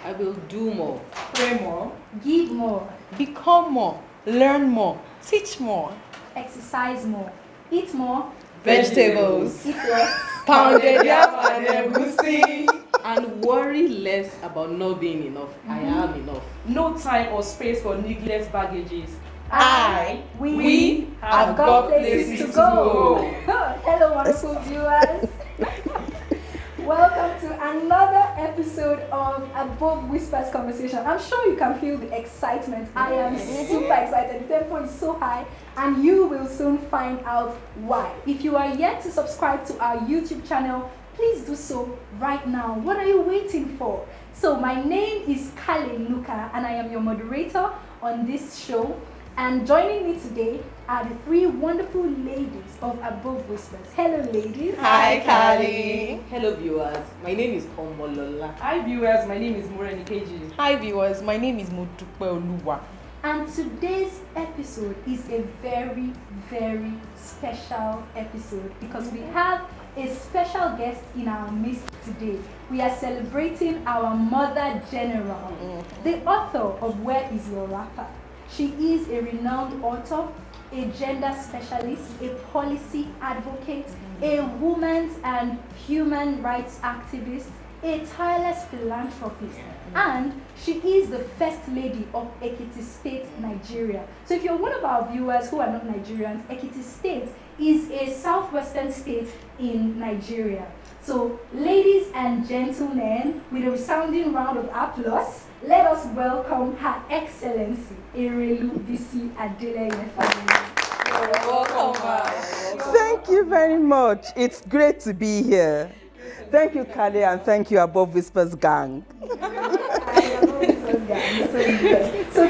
I will do more. Pray more. Give more. Become more. Learn more. Teach more. Exercise more. Eat more. Vegetables. Eat less. Pounded yam and egusi. And worry less about not being enough. I am enough. No time or space for needless baggages. We have got places to go. Hello, wonderful viewers. Welcome to another episode of Above Whispers Conversation. I'm sure you can feel the excitement. I am super excited. The tempo is so high, and you will soon find out why. If you are yet to subscribe to our YouTube channel, please do so right now. What are you waiting for? So my name is Kale Luka, and I am your moderator on this show. And joining me today are the three wonderful ladies of Above Whispers. Hello, ladies. Hi, Kali. Hello, viewers. My name is Omolola. Hi viewers, my name is Moreni Keji. Hi, viewers. My name is Modupe Oluwa. And today's episode is a very, very special episode because we have a special guest in our midst today. We are celebrating our Mother General, the author of Where Is Your Rapper? She is a renowned author, a gender specialist, a policy advocate, a women's and human rights activist, a tireless philanthropist, and she is the First Lady of Ekiti State, Nigeria. So if you're one of our viewers who are not Nigerians, Ekiti State is a southwestern state in Nigeria. So ladies and gentlemen, with a resounding round of applause, let us welcome Her Excellency Erelu Bisi Adeleye Fayemi. Welcome. Thank you very much. It's great to be here. Thank you, Kale, and thank you, Above Whispers gang. So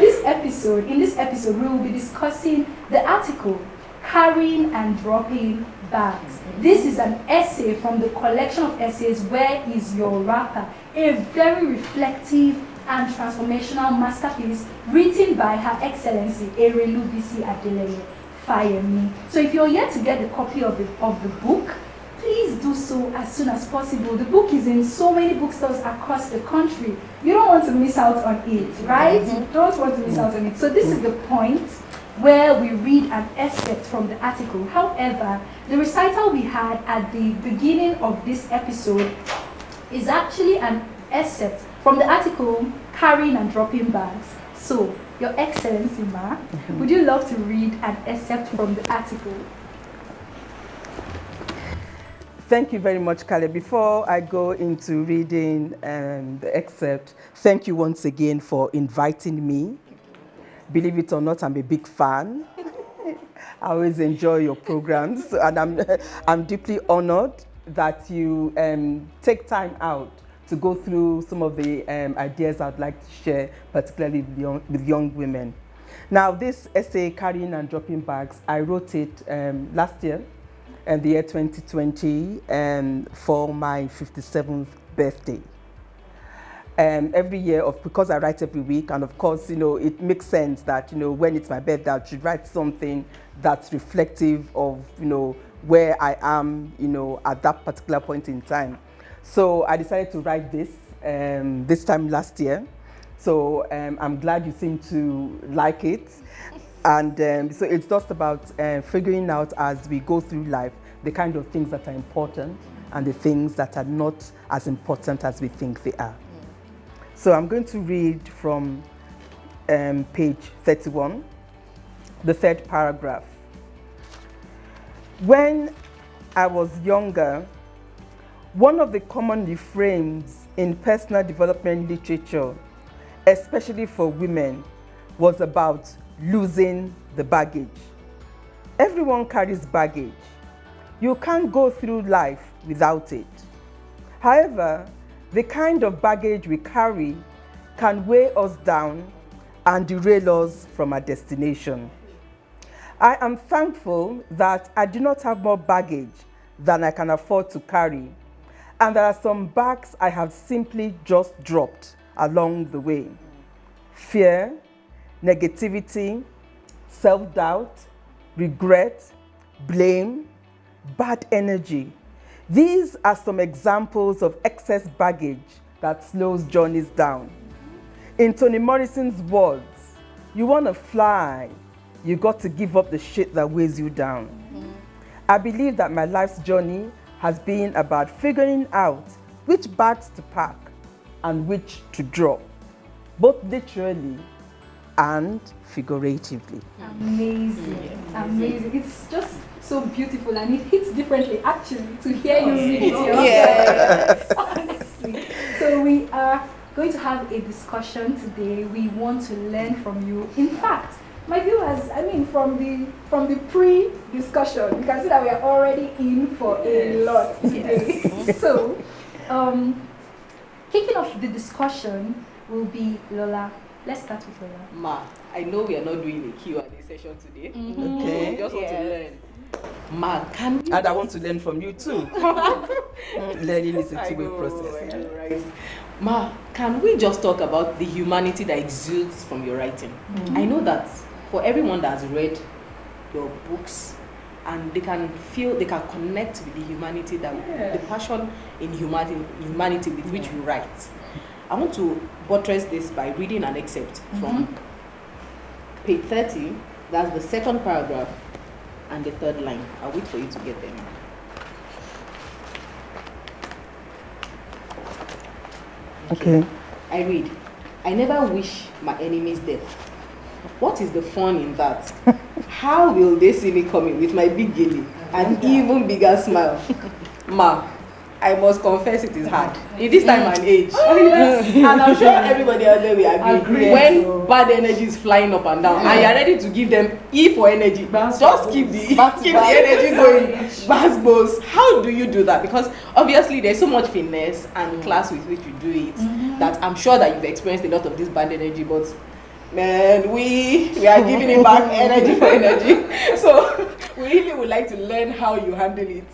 in this episode, we will be discussing the article, Carrying and Dropping Bags. This is an essay from the collection of essays, Where Is Your Rapper? A very reflective and transformational masterpiece written by Her Excellency Erelu Bisi Adeleye Fayemi. So if you're yet to get the copy of the book, please do so as soon as possible. The book is in so many bookstores across the country. You don't want to miss out on it, right? You don't want to miss out on it. So this is the point where we read an excerpt from the article. However, the recital we had at the beginning of this episode is actually an excerpt from the article, Carrying and Dropping Bags. So, Your Excellency, Ma, would you love to read an excerpt from the article? Thank you very much, Kale. Before I go into reading the excerpt, thank you once again for inviting me. Believe it or not, I'm a big fan. I always enjoy your programs, and I'm deeply honored that you take time out to go through some of the ideas I'd like to share, particularly with young women. Now, this essay, Carrying and Dropping Bags, I wrote it last year, the year 2020, for my 57th birthday. Every year, because I write every week, and of course, it makes sense that, when it's my birthday, I should write something that's reflective of, where I am, at that particular point in time. So I decided to write this time last year. So I'm glad you seem to like it. And so it's just about figuring out as we go through life the kind of things that are important and the things that are not as important as we think they are. So I'm going to read from page 31, the third paragraph. When I was younger, one of the common refrains in personal development literature, especially for women, was about losing the baggage. Everyone carries baggage. You can't go through life without it. However, the kind of baggage we carry can weigh us down and derail us from our destination. I am thankful that I do not have more baggage than I can afford to carry, and there are some bags I have simply just dropped along the way. Fear, negativity, self-doubt, regret, blame, bad energy. These are some examples of excess baggage that slows journeys down. In Toni Morrison's words, you want to fly, you got to give up the shit that weighs you down. I believe that my life's journey has been about figuring out which bags to pack and which to drop, both literally and figuratively. Amazing, amazing. It's just so beautiful and it hits differently actually to hear you read it yourself. Yes. Honestly. So we are going to have a discussion today. We want to learn from you. In fact, my viewers, from the pre-discussion, you can see that we are already in for a lot today. Yes. So, kicking off the discussion will be Lola. Let's start with Lola. Ma, I know we are not doing a Q&A session today. Okay. We just want to learn. Ma, can we... And I want to learn from you too. Learning is a two-way process. I know, right? Ma, can we just talk about the humanity that exudes from your writing? I know that for everyone that has read your books, and they can connect with the humanity the passion in humanity with which you write. I want to buttress this by reading an excerpt from page 30. That's the second paragraph and the third line. I'll wait for you to get them. Okay. I read, I never wish my enemies death. What is the fun in that? How will they see me coming with my big gilly and even bigger smile? Ma, I must confess it is hard. In this time and age. And I'm sure everybody out there will agree. When bad energy is flying up and down and you're ready to give them E for energy, just keep the energy going. Bass. How do you do that? Because obviously there's so much finesse and class with which you do it that I'm sure that you've experienced a lot of this bad energy, but man, we are giving it back energy for energy. So we really would like to learn how you handle it.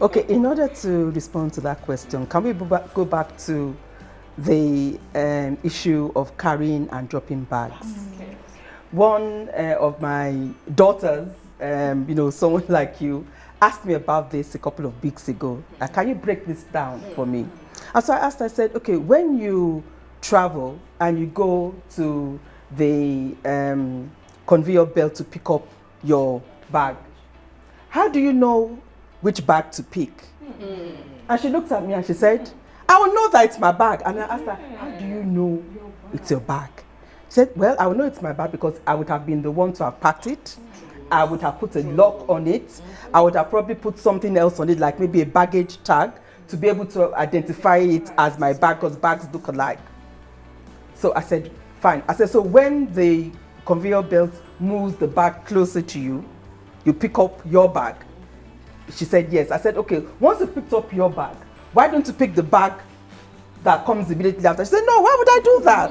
Okay, in order to respond to that question, can we go back to the issue of carrying and dropping bags? Okay. One of my daughters, someone like you, asked me about this a couple of weeks ago. Can you break this down for me? And so I asked, I said, okay, when you travel and you go to the conveyor belt to pick up your bag, how do you know which bag to pick? And she looked at me and she said, I will know that it's my bag. And I asked her, how do you know it's your bag? She said, well, I will know it's my bag because I would have been the one to have packed it. I would have put a lock on it. I would have probably put something else on it, like maybe a baggage tag, to be able to identify it as my bag, because bags look alike. So I said, fine. I said, so when the conveyor belt moves the bag closer to you, you pick up your bag. She said, yes. I said, okay, once you picked up your bag, why don't you pick the bag that comes immediately after? She said, no, why would I do that?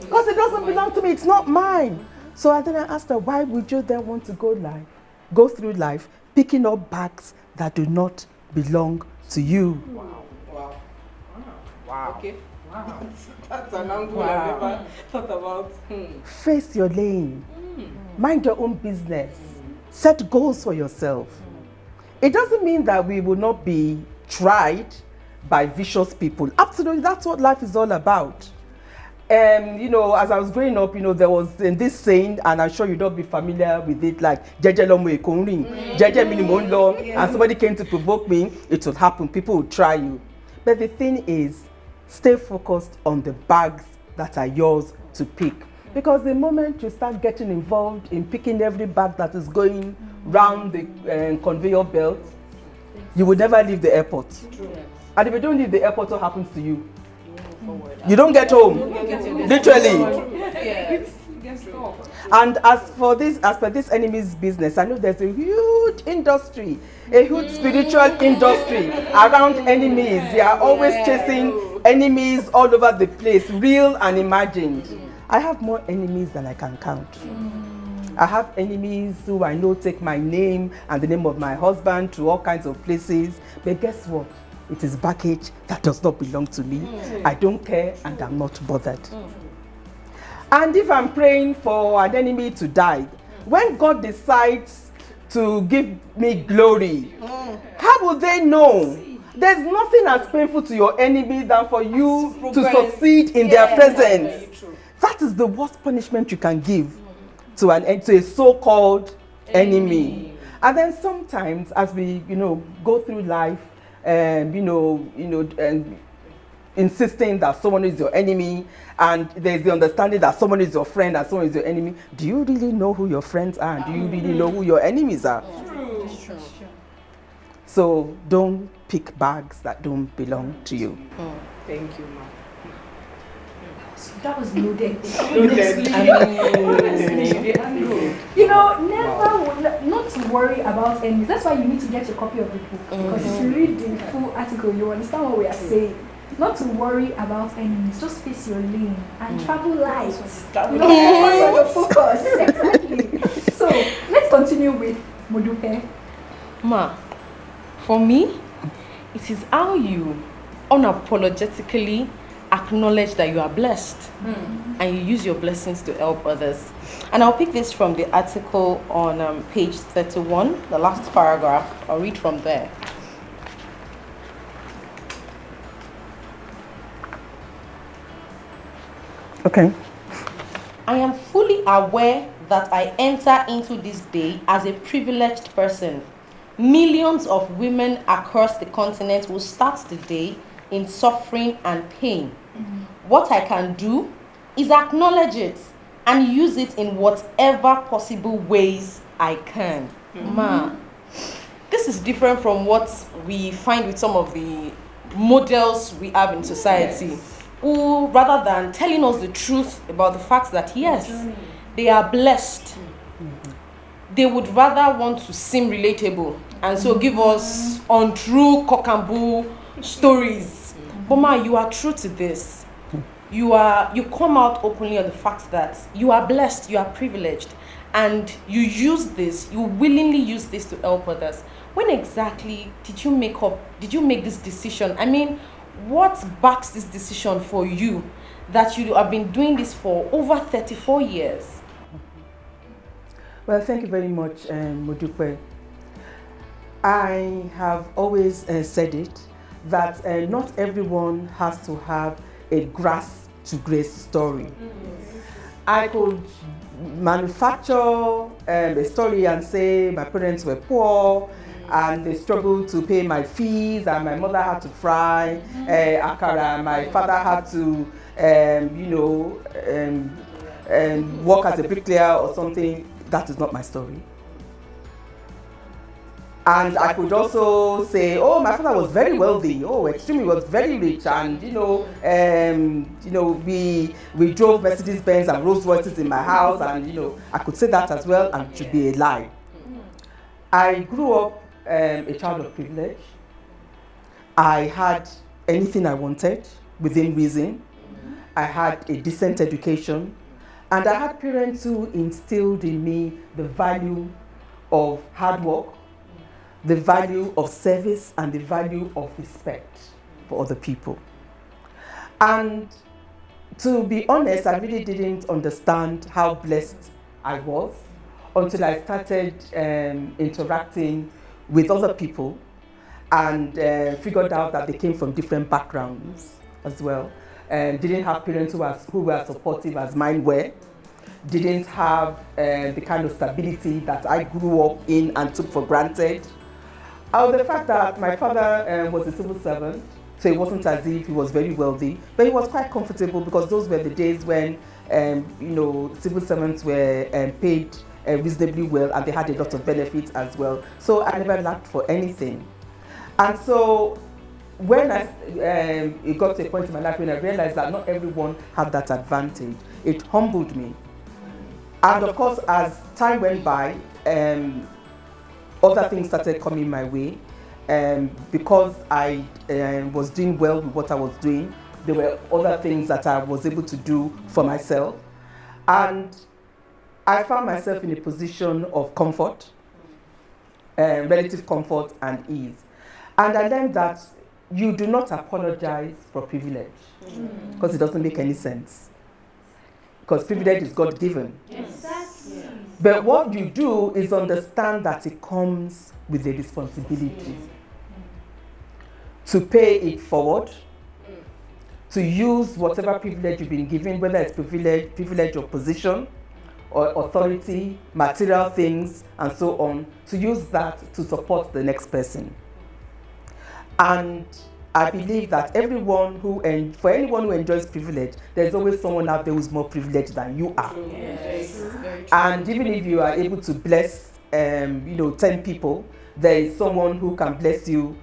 Because it doesn't belong to me, it's not mine. So then I asked her, why would you then want to go through life picking up bags that do not belong to you? Wow. Okay. Wow. That's an angle I've never thought about. Face your lane. Mind your own business. Set goals for yourself. It doesn't mean that we will not be tried by vicious people. Absolutely, that's what life is all about. As I was growing up, there was this saying, and I'm sure you don't be familiar with it, like Jeje lo mo ekun rin, Jeje mi ni mo nlo, and somebody came to provoke me, it will happen. People will try you. But the thing is, stay focused on the bags that are yours to pick. Because the moment you start getting involved in picking every bag that is going round the conveyor belt, you will never leave the airport. And if you don't leave the airport, what happens to you? You don't get home. Literally. And as per this enemy's business, I know there's a huge industry, a huge spiritual industry around enemies. They are always chasing enemies all over the place, real and imagined. I have more enemies than I can count. I have enemies who I know take my name and the name of my husband to all kinds of places. But guess what? It is baggage that does not belong to me. I don't care and I'm not bothered. And if I'm praying for an enemy to die, when God decides to give me glory, how will they know? There's nothing as painful to your enemy than for you to progress. succeed in their presence. That is the worst punishment you can give to a so-called enemy. And then sometimes, as we go through life, and insisting that someone is your enemy, and there's the understanding that someone is your friend and someone is your enemy. Do you really know who your friends are? Do you really know who your enemies are? True. So don't pick bags that don't belong to you. Thank you, ma. That was loaded. Not to worry about enemies. That's why you need to get a copy of the book. Because if you read the full article, you understand what we are saying. Not to worry about enemies. Just face your lane and travel light. Focus. Exactly. So let's continue with Modupe. Ma, for me, it is how you unapologetically acknowledge that you are blessed and you use your blessings to help others. And I'll pick this from the article on page 31, the last paragraph. I'll read from there. Okay. I am fully aware that I enter into this day as a privileged person. Millions of women across the continent will start the day in suffering and pain. What I can do is acknowledge it and use it in whatever possible ways I can. Ma, this is different from what we find with some of the models we have in society, who, rather than telling us the truth about the fact that yes, they are blessed, they would rather want to seem relatable and so give us untrue cock and bull stories. But ma, you are true to this. You come out openly on the fact that you are blessed, you are privileged, and you willingly use this to help others. When exactly did you make this decision? I mean, what backs this decision for you that you have been doing this for over 34 years? Well, thank you very much, Modupe. I have always said it, that not everyone has to have a grass to grace story. I could manufacture a story and say my parents were poor and they struggled to pay my fees and my mother had to fry akara, my father had to work as a bricklayer or something. That is not my story. And I could also say, oh, my father was very wealthy, extremely, was very rich, and we drove Mercedes Benz and Rolls Royces in my house, and I could say that as well, and it should be a lie. I grew up a child of privilege. I had anything I wanted within reason. I had a decent education, and I had parents who instilled in me the value of hard work, the value of service, and the value of respect for other people. And to be honest, I really didn't understand how blessed I was until I started interacting with other people and figured out that they came from different backgrounds as well. Didn't have parents who were supportive as mine were. Didn't have the kind of stability that I grew up in and took for granted. The fact that my father was a civil servant, so it wasn't as if he was very wealthy, but he was quite comfortable because those were the days when civil servants were paid reasonably well and they had a lot of benefits as well. So I never lacked for anything. And so when it got to a point in my life when I realized that not everyone had that advantage, it humbled me. And of course, as time went by, other things started coming my way. Because I was doing well with what I was doing, there were other things that I was able to do for myself. And I found myself in a position of comfort, relative comfort and ease. And I learned that you do not apologize for privilege, because it doesn't make any sense. Because privilege is God-given. Exactly. But what you do is understand that it comes with a responsibility to pay it forward, to use whatever privilege you've been given, whether it's privilege of position or authority, material things, and so on, to use that to support the next person. And I believe that for anyone who enjoys privilege, there's always someone out there who's more privileged than you are. Yes. And even if you are able to bless, 10 people, there is someone who can bless you,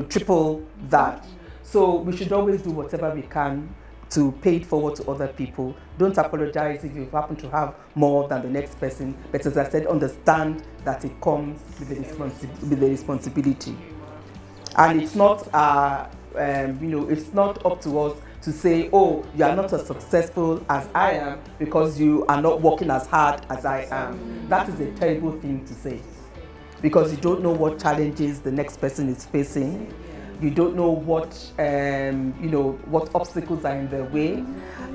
triple that. So we should always do whatever we can to pay it forward to other people. Don't apologize if you happen to have more than the next person. But as I said, understand that it comes with the responsibility. And it's not, it's not up to us to say, oh, you are not as successful as I am because you are not working as hard as I am. That is a terrible thing to say, because you don't know what challenges the next person is facing. You don't know what, what obstacles are in their way.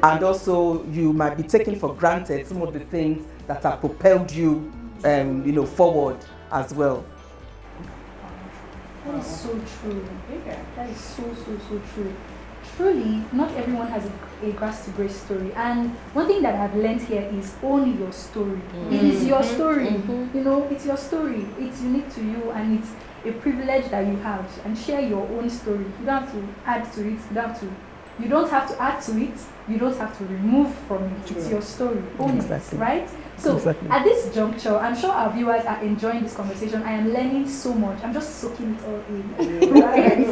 And also, you might be taking for granted some of the things that have propelled you, forward as well. That is so true. That is so true. Truly, not everyone has a grass to grace story. And one thing that I've learned here is own your story. It is your story. It's your story. It's unique to you, and it's a privilege that you have. And share your own story. You don't have to add to it. You don't have to add to it. You don't have to remove from it. It's your story. Own it, right? So at this juncture, I'm sure our viewers are enjoying this conversation. I am learning so much. I'm just soaking it all in. Right?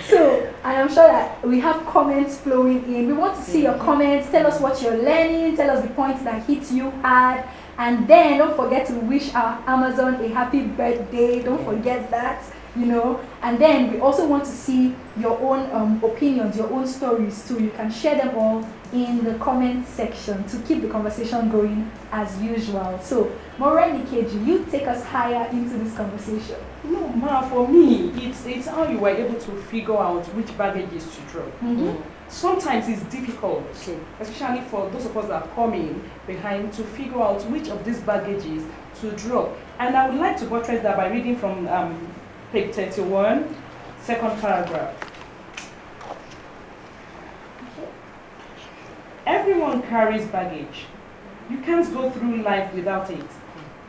So, and I'm sure that we have comments flowing in. We want to see your comments. Tell us what you're learning. Tell us the points that hit you hard. And then don't forget to wish our Amazon a happy birthday. Don't forget that. And then we also want to see your own opinions, your own stories too. You can share them all in the comment section to keep the conversation going as usual. So, Moreni Keji, you take us higher into this conversation. No, Ma, for me, it's how you were able to figure out which baggages to drop. Sometimes it's difficult, especially for those of us that are coming behind, to figure out which of these baggages to drop. And I would like to buttress that by reading from page 31, second paragraph. Everyone carries baggage. You can't go through life without it.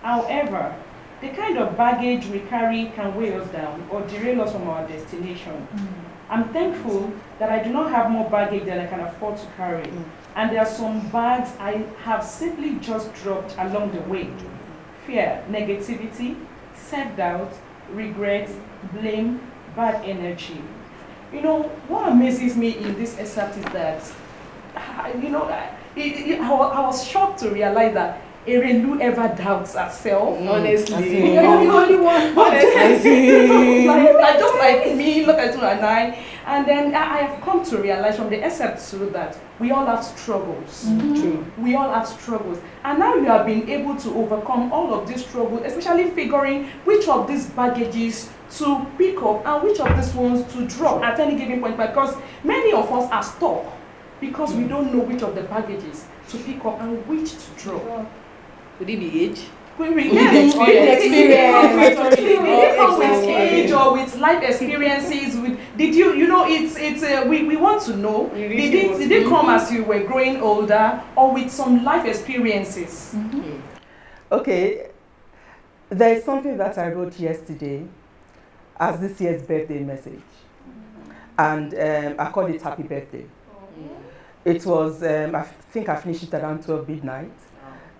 However, the kind of baggage we carry can weigh us down or derail us from our destination. I'm thankful that I do not have more baggage than I can afford to carry. And there are some bags I have simply just dropped along the way. Fear, negativity, self-doubt, regret, blame, bad energy. What amazes me in this excerpt is that, I was shocked to realize that Erelu ever doubts herself. Honestly. You're not the only one. Honestly. just like me, look at you and I. And then I have come to realize from the excerpt too that we all have struggles. True. We all have struggles. And now you have been able to overcome all of these struggles, especially figuring which of these baggages to pick up and which of these ones to drop at any given point, because many of us are stuck because we don't know which of the baggages to pick up and which to drop. Could it be age? Yes, Experience. It comes with age or with life experiences. We want to know. Did it come as you were growing older or with some life experiences? Okay, there is something that I wrote yesterday as this year's birthday message, and I called it Happy Birthday. It was, I think I finished it around 12 midnight.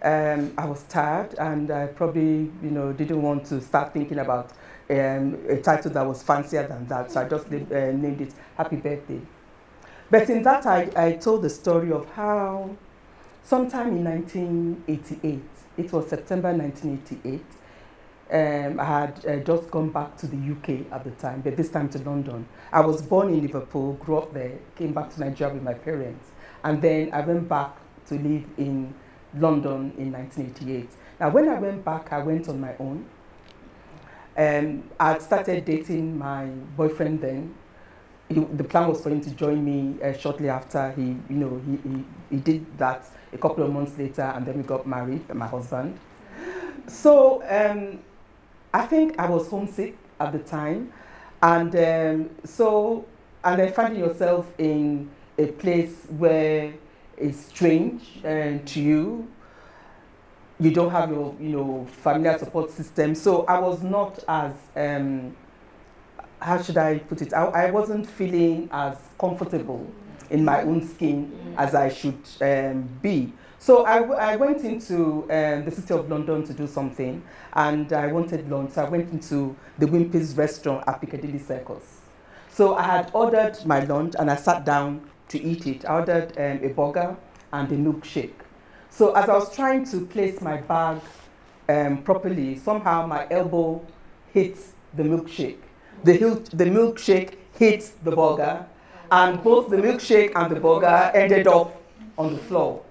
I was tired, and I probably, didn't want to start thinking about a title that was fancier than that, so I just named it Happy Birthday. But in that, I told the story of how sometime in 1988, it was September 1988, I had just gone back to the UK at the time, but this time to London. I was born in Liverpool, grew up there, came back to Nigeria with my parents, and then I went back to live in London in 1988. Now, when I went back, I went on my own. I started dating my boyfriend then. The plan was for him to join me shortly after. He did that a couple of months later, and then we got married, my husband. So I think I was homesick at the time. And and then finding yourself in a place where it's strange to you. You don't have your familiar support system. So I was not as, how should I put it? I wasn't feeling as comfortable in my own skin as I should be. So I went into the city of London to do something, and I wanted lunch. So I went into the Wimpy's restaurant at Piccadilly Circus. So I had ordered my lunch and I sat down to eat it. I ordered a burger and a milkshake. So as I was trying to place my bag properly, somehow my elbow hit the milkshake. The milkshake hit the burger, and both the milkshake and the burger ended up on the floor.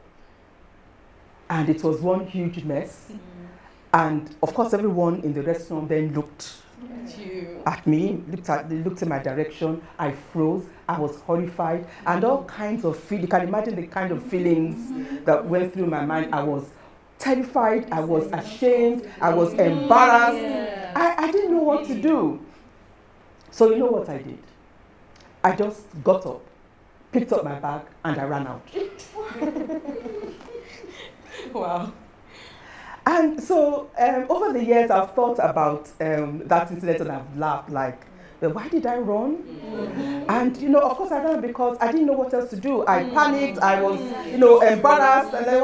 And it was one huge mess. And of course, everyone in the restaurant then looked at me, looked in my direction. I froze. I was horrified, and all kinds of feelings. You can imagine the kind of feelings that went through my mind. I was terrified. I was ashamed. I was embarrassed. I didn't know what to do. So you know what I did? I just got up, picked up my bag, and I ran out. Wow. And so over the years, I've thought about that incident, and I've laughed like, well, why did I run? And of course I ran because I didn't know what else to do. I panicked. I was, embarrassed, and then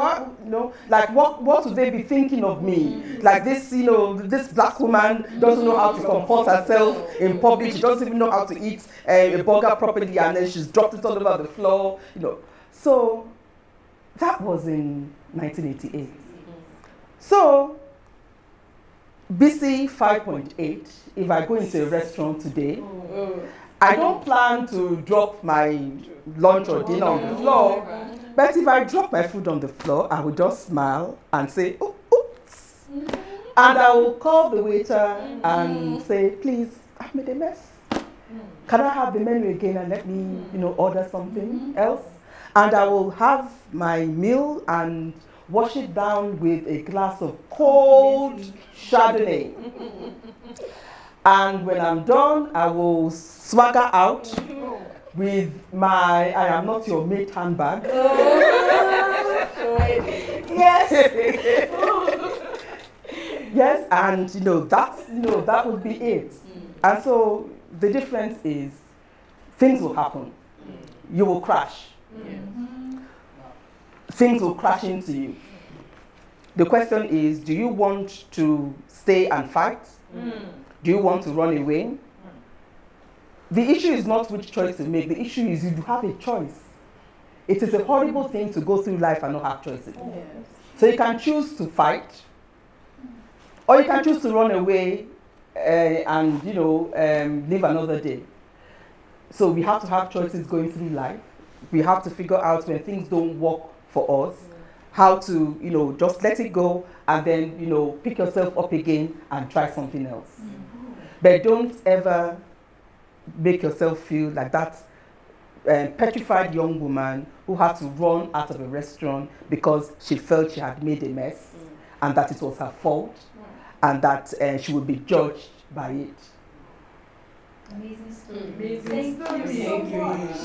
what would they be thinking of me? Like this, this black woman doesn't know how to comport herself in public. She doesn't even know how to eat a burger properly, and then she's dropped it all over the floor. So that was in 1988. So, Bisi 5.8, if I go into a restaurant today, I don't plan to drop my lunch or dinner on the floor, but if I drop my food on the floor, I will just smile and say, oops. And I will call the waiter and say, please, I've made a mess. Can I have the menu again and let me, order something else? And I will have my meal and wash it down with a glass of cold Chardonnay. And when I'm done, I will swagger out with my I am not your mate handbag. Yes. Yes, and that would be it. And so the difference is things will happen. You will crash. Things will crash into you. The question is, do you want to stay and fight? Do you want to run away? The issue is not which choice to make. The issue is you have a choice. It is a horrible thing to go through life and not have choices. So you can choose to fight, or you can choose to run away and live another day. So we have to have choices going through life. We have to figure out when things don't work for us, how to, just let it go and then, pick yourself up again and try something else. But don't ever make yourself feel like that petrified young woman who had to run out of a restaurant because she felt she had made a mess and that it was her fault and that she would be judged by it. Amazing story. Thank you so much.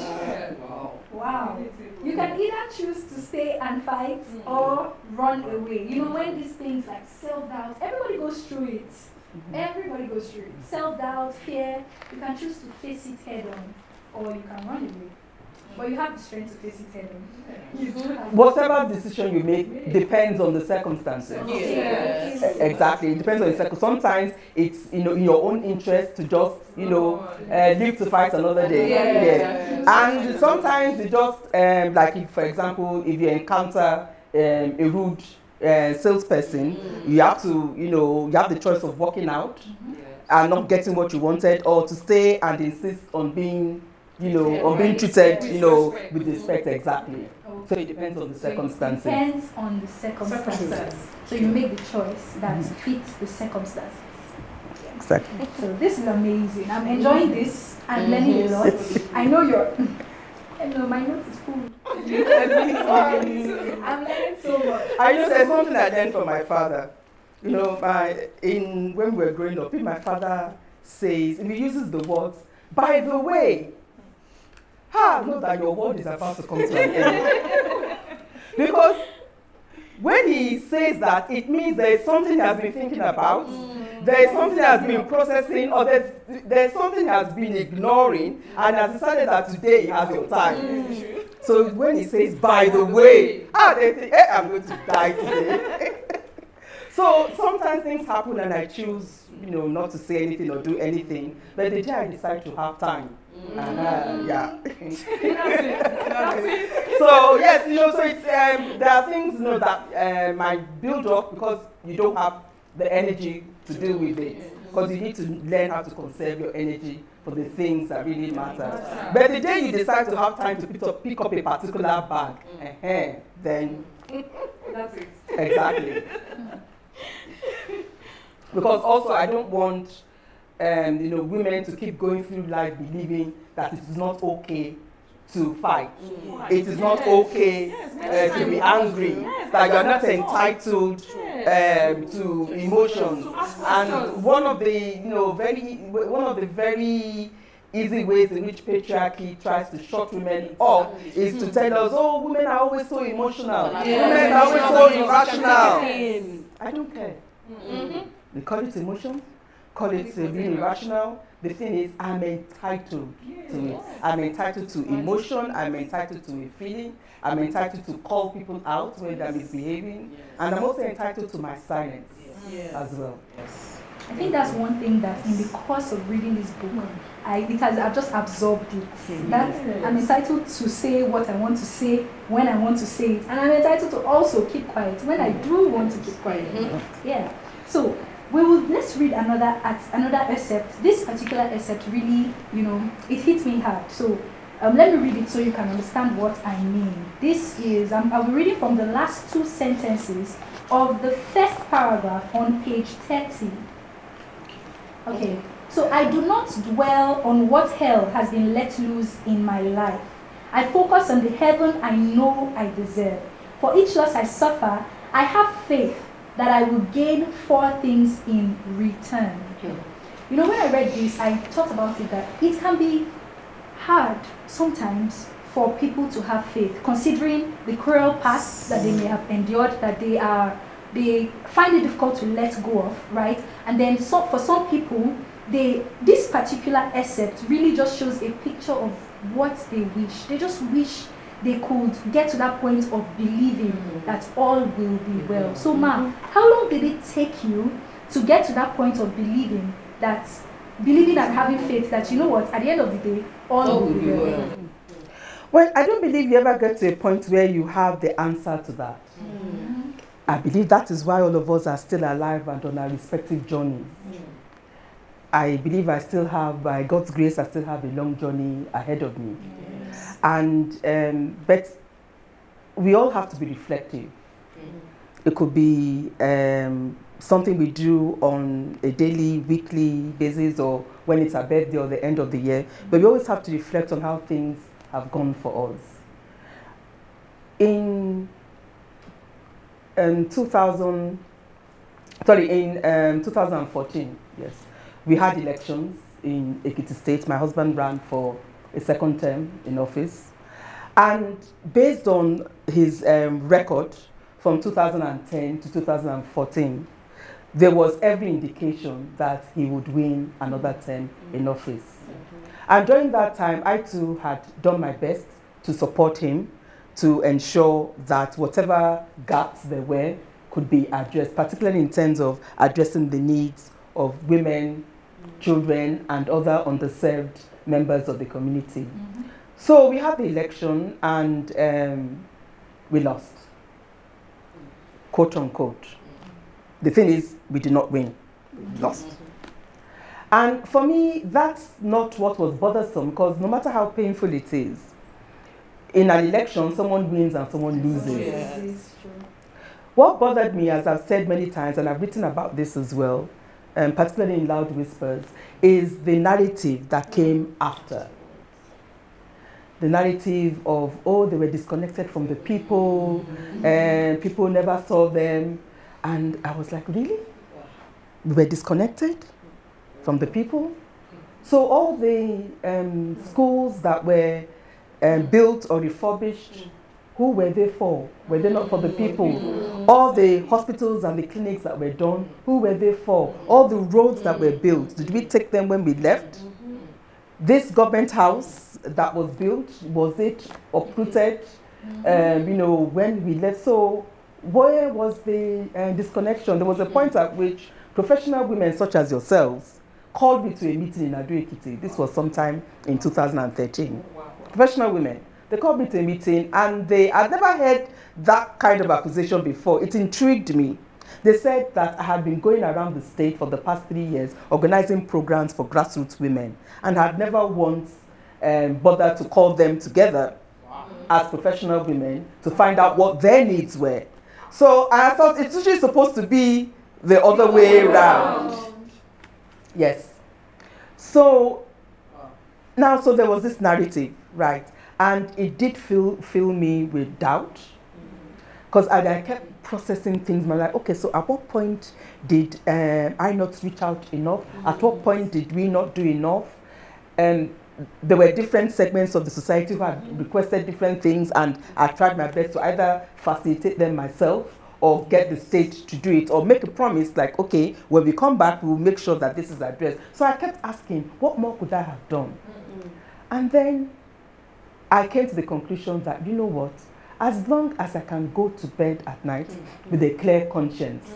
Wow. You can either choose to stay and fight or run away. When these things like self-doubt, everybody goes through it. Everybody goes through it. Self-doubt, fear, you can choose to face it head on or you can run away. But you have the strength to face it head on. Whatever decision you make depends on the circumstances. Yes. Exactly, it depends on the circumstances. Sometimes it's in your own interest to just live to fight another day. Yes. And sometimes you just like if, for example, if you encounter a rude salesperson, you have to you have the choice of walking out and not getting what you wanted, or to stay and insist on being on being treated, with respect, exactly. So it depends on the circumstances. It depends on the circumstances. So you make the choice that fits the circumstances. Exactly. So this is amazing. I'm enjoying this and learning a lot. I know my notes is full. I'm learning so much. I know there's something I learned from my father. When we were growing up, my father says, if he uses the words, by the way, know that your word is about to come to an end. Because when he says that, it means there is something he has been thinking about, there is something he has been processing, or there's something he has been ignoring, and has decided that today he has your time. So when he says, by the way, they think, I'm going to die today. So sometimes things happen and I choose, not to say anything or do anything, but the day I decide to have time. Yeah. So yes, so it's there are things that might build up because you don't have the energy to deal with it. Because you need to learn how to conserve your energy for the things that really matter. But the day you decide to have time to pick up a particular bag, then That's it. exactly. Because also I don't want women to keep going through life believing that it is not okay to fight. It is not okay to be angry, that you are not entitled to emotions. And one of the very easy ways in which patriarchy tries to shut women up is to tell us, oh, women are always so emotional. Women are always so irrational. I don't care. They call it emotion, call it being irrational. The thing is, I'm entitled to it. I'm entitled to emotion, I'm entitled to a feeling, I'm entitled to call people out when they're misbehaving, and I'm also entitled to my silence as well. I think that's one thing that in the course of reading this book, I've just absorbed it. That I'm entitled to say what I want to say when I want to say it, and I'm entitled to also keep quiet when I do want to keep quiet. Yeah. So let's read another excerpt. This particular excerpt really, it hits me hard. So let me read it so you can understand what I mean. This is, I'll be reading from the last two sentences of the first paragraph on page 30. Okay, so I do not dwell on what hell has been let loose in my life. I focus on the heaven I know I deserve. For each loss I suffer, I have faith that I will gain 4 things in return. When I read this, I thought about it that it can be hard sometimes for people to have faith, considering the cruel past that they may have endured, that they find it difficult to let go of, right? And then for some people, this particular excerpt really just shows a picture of what they wish. They just wish they could get to that point of believing that all will be well. So, Ma, how long did it take you to get to that point of believing and having faith that, at the end of the day, all will be well? Well, I don't believe you ever get to a point where you have the answer to that. I believe that is why all of us are still alive and on our respective journeys. I believe I still have, by God's grace, I still have a long journey ahead of me. And but we all have to be reflective. It could be something we do on a daily, weekly basis, or when it's our birthday or the end of the year. But we always have to reflect on how things have gone for us. In 2014, yes, we had elections in Ekiti State. My husband ran for a second term in office. And based on his record from 2010 to 2014, there was every indication that he would win another term in office. And during that time, I too had done my best to support him, to ensure that whatever gaps there were could be addressed, particularly in terms of addressing the needs of women, children, and other underserved members of the community. So we had the election and we lost, quote unquote. The thing is, we did not win, we lost. And for me, that's not what was bothersome, because no matter how painful it is, in an election, someone wins and someone loses. What bothered me, as I've said many times, and I've written about this as well, particularly in Loud Whispers, is the narrative that came after. The narrative of, they were disconnected from the people, and people never saw them. And I was like, really? We were disconnected? from the people. So all the schools that were built or refurbished, who were they for? Were they not for the people? All the hospitals and the clinics that were done, who were they for? All the roads that were built, did we take them when we left? This government house that was built, was it uprooted, when we left? So where was the disconnection? There was a point at which professional women such as yourselves called me to a meeting in Ado-Ekiti. This was sometime in 2013. Professional women. They called me to a meeting and I'd never heard that kind of accusation before. It intrigued me. They said that I had been going around the state for the past 3 years organizing programs for grassroots women and had never once bothered to call them together as professional women to find out what their needs were. So I thought it's usually supposed to be the other way around. Yes. So now, so there was this narrative, right? And it did fill me with doubt, because I kept processing things. I'm like, okay, so at what point did I not reach out enough? At what point did we not do enough? And there were different segments of the society who had requested different things, and I tried my best to either facilitate them myself or get the state to do it, or make a promise like, okay, when we come back, we'll make sure that this is addressed. So I kept asking, what more could I have done? And then I came to the conclusion that, you know what, as long as I can go to bed at night with a clear conscience,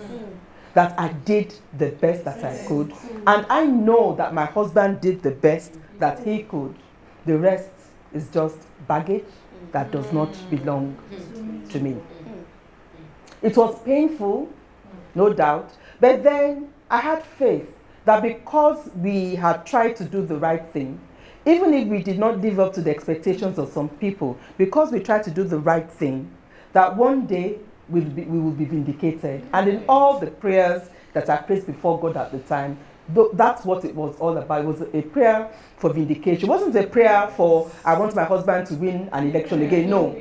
that I did the best that I could, and I know that my husband did the best that he could, the rest is just baggage that does not belong to me. It was painful, no doubt, but then I had faith that because we had tried to do the right thing, even if we did not live up to the expectations of some people, because we tried to do the right thing, that one day we will be vindicated. And in all the prayers that I placed before God at the time, that's what it was all about. It was a prayer for vindication. It wasn't a prayer for, I want my husband to win an election again. No.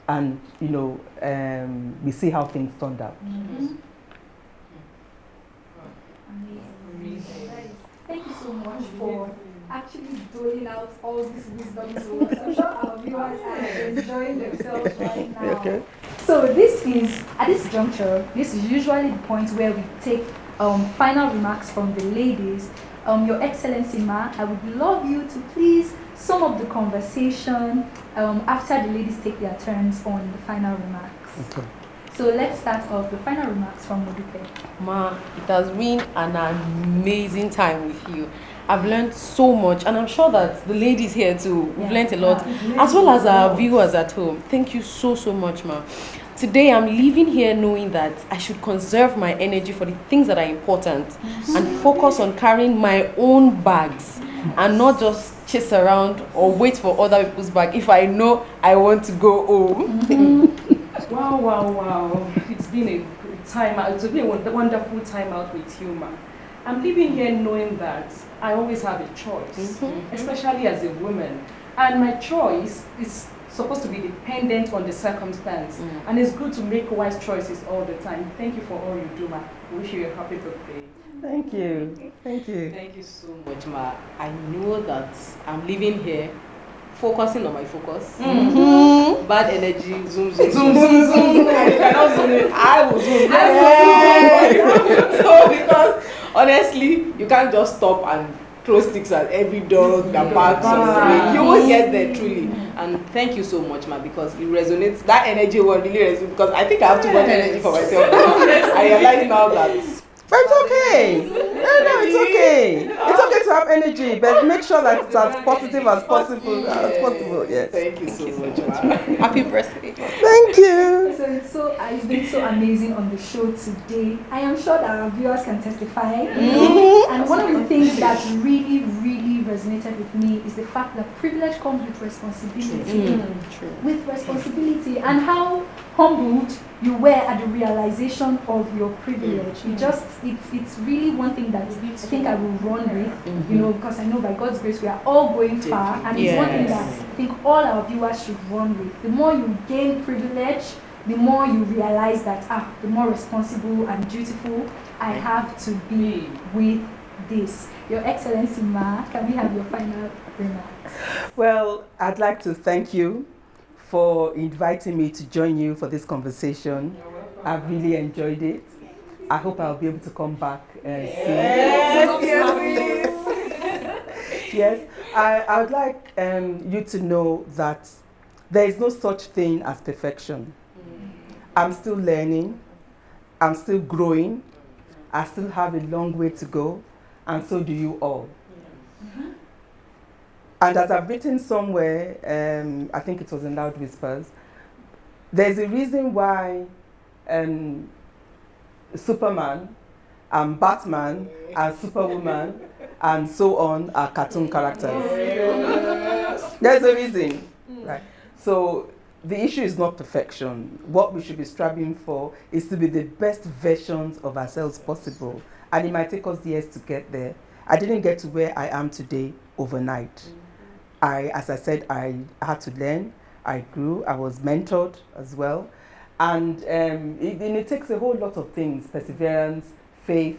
And, we see how things turned out. Thank you so much for actually doling out all this wisdom to us. I'm sure our viewers are enjoying themselves right now. Okay. So at this juncture, this is usually the point where we take final remarks from the ladies. Your Excellency Ma, I would love you to please sum up the conversation after the ladies take their turns on the final remarks. Okay. So let's start off the final remarks from Modupe. Ma, it has been an amazing time with you. I've learned so much, and I'm sure that the ladies here too, we've learned a lot, as well as our viewers at home. Thank you so much, Ma. Today I'm leaving here knowing that I should conserve my energy for the things that are important and focus on carrying my own bags and not just chase around or wait for other people's bag if I know I want to go home. Wow. It's been a good time out. It's been a wonderful time out with you, Ma. I'm living here knowing that I always have a choice, especially as a woman. And my choice is supposed to be dependent on the circumstance. And it's good to make wise choices all the time. Thank you for all you do, Ma. I wish you a happy birthday. Thank you. Thank you so much, Ma. I know that I'm living here focusing on my focus. Bad energy, zoom. I cannot zoom in. I will zoom. So because honestly, you can't just stop and throw sticks at every dog that barks on the way. You will get there truly. And thank you so much, Ma, because it resonates. That energy will really resonate because I think I have too much energy for myself. I realize now that. But it's okay. No, it's okay. It's okay to have energy, but make sure that it's as positive as possible. Yes. Thank you so much, Ma. Happy birthday. Thank you. So it's been so amazing on the show today. I am sure that our viewers can testify. And one of the things that really resonated with me is the fact that privilege comes with responsibility. True. With responsibility, and how humbled you were at the realization of your privilege. It's really one thing that I think I will run with, because I know by God's grace we are all going far, and it's one thing that I think all our viewers should run with. The more you gain privilege, the more you realize that, the more responsible and dutiful I have to be with this. Your Excellency Ma, can we have your final remarks? Well, I'd like to thank you for inviting me to join you for this conversation. I've really enjoyed it. I hope I'll be able to come back soon. Yes, I would like you to know that there is no such thing as perfection. I'm still learning, I'm still growing, I still have a long way to go, and so do you all. And as I've written somewhere, I think it was in Loud Whispers, there's a reason why Superman and Batman and Superwoman and so on are cartoon characters. There's a reason, right? So the issue is not perfection. What we should be striving for is to be the best versions of ourselves possible. And it might take us years to get there. I didn't get to where I am today overnight. As I said, I had to learn. I grew. I was mentored as well. And it takes a whole lot of things: perseverance, faith,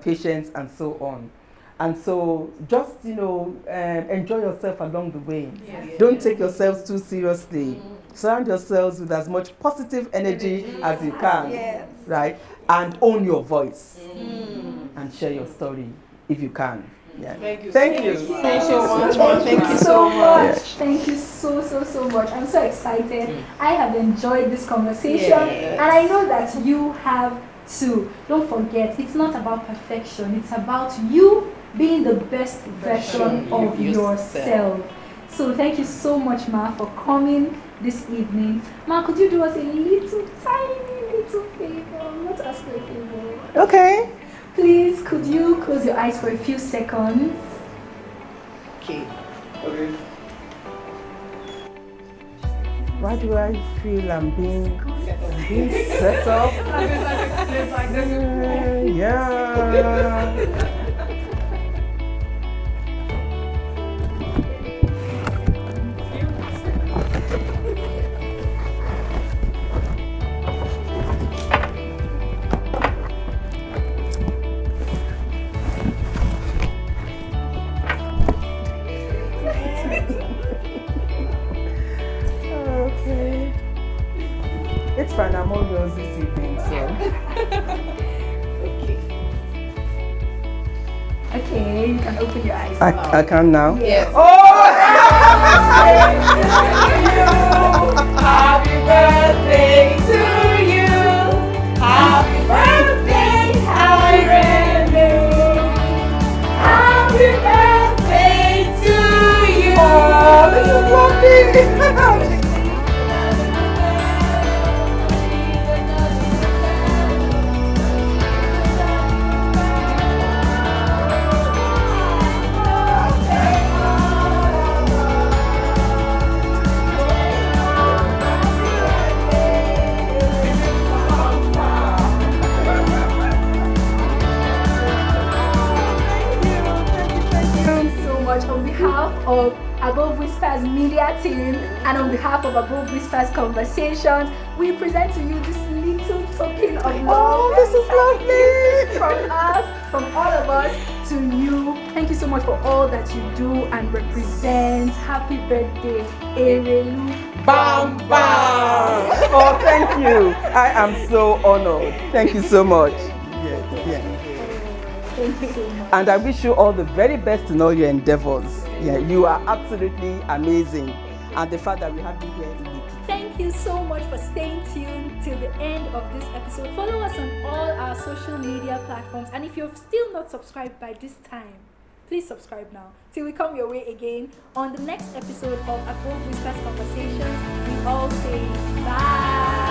patience, and so on. And so just, enjoy yourself along the way. Don't take yourselves too seriously. Surround yourselves with as much positive energy as you can, right? And own your voice and share your story if you can. Yeah. Thank you. Thank you so much. Thank you so much. I'm so excited. I have enjoyed this conversation, and I know that you have too. Don't forget, it's not about perfection. It's about you being the best version of yourself. So thank you so much, Ma, for coming this evening. Ma, could you do us a tiny little favor? Let's ask for a favor. Okay. Please, could you close your eyes for a few seconds? Okay. Why do I feel I'm being set up? Yeah. It's fine, I'm all yours this evening, so. Okay, you can open your eyes. I can now? Yes. Happy birthday to you. Happy birthday, Erelu. Happy birthday to you. Oh, this is lovely. On behalf of Above Whispers media team and on behalf of Above Whispers Conversations, we present to you this little token of love. Oh, this is lovely! From us, from all of us to you. Thank you so much for all that you do and represent. Happy birthday, Erelu. Bam, bam! Oh, thank you. I am so honored. Thank you so much. Thank you so much. And I wish you all the very best in all your endeavors. Yeah, you are absolutely amazing. And the fact that we have you here in the Thank you so much for staying tuned till the end of this episode. Follow us on all our social media platforms. And if you're still not subscribed by this time, please subscribe now. Till we come your way again on the next episode of Above Whispers Conversations, we all say bye.